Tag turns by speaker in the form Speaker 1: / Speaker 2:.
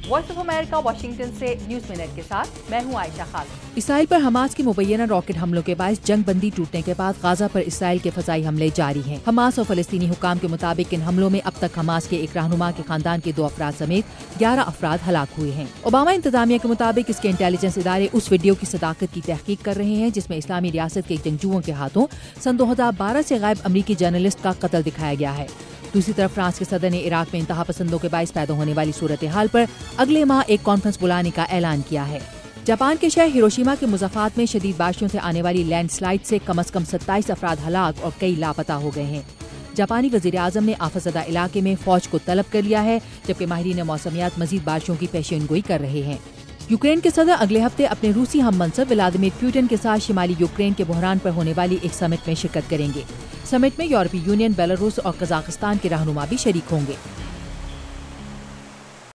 Speaker 1: Voice of America Washington से news minute के साथ मैं हूं आयशा खालिद।
Speaker 2: इसराइल पर हमास के मुबैना रॉकेट हमलों के बाद जंग बंदी टूटने के बाद गाजा पर इसराइल के फजाई हमले जारी हैं। हमास और फलस्तीनी हुकाम के मुताबिक इन हमलों में अब तक हमास के एक रहनुमा के खानदान के 2 अफराद समेत 11 अफराद हलाक हुए हैं। ओबामा इंतजामिया के मुताबिक इसके इंटेलिजेंस इदारे उस वीडियो की सदाकत की तहकीक कर रहे हैं जिसमें इस्लामी रियासत के जंगजुओं के हाथों सन 2012 से गायब अमरीकी जर्नलिस्ट का कत्ल दिखाया गया है। दूसरी तरफ फ्रांस के सदर ने इराक में इंतहा पसंदों के बाइस पैदा होने वाली सूरत हाल पर अगले माह एक कॉन्फ्रेंस बुलाने का ऐलान किया है। जापान के शहर हिरोशिमा के मुज़फ़्फ़ात में शदीद बारिशों से आने वाली लैंडस्लाइड से कम 27 अफराद हलाक और कई लापता हो गए हैं। जापानी वज़ीर आज़म ने आफतज़दा इलाके में फौज को तलब कर लिया है, जबकि माहिरीन मौसमियात मजीद बारिशों की पेशेनगोई कर रहे हैं। यूक्रेन के सदर अगले हफ्ते अपने रूसी हम मनसब व्लादिमीर पुतिन के साथ शिमाली यूक्रेन के बहरान पर होने वाली एक समिट में शिरकत करेंगे। समिट में यूरोपीय यूनियन, बेलारूस और कजाकिस्तान के रहनुमा भी शरीक होंगे।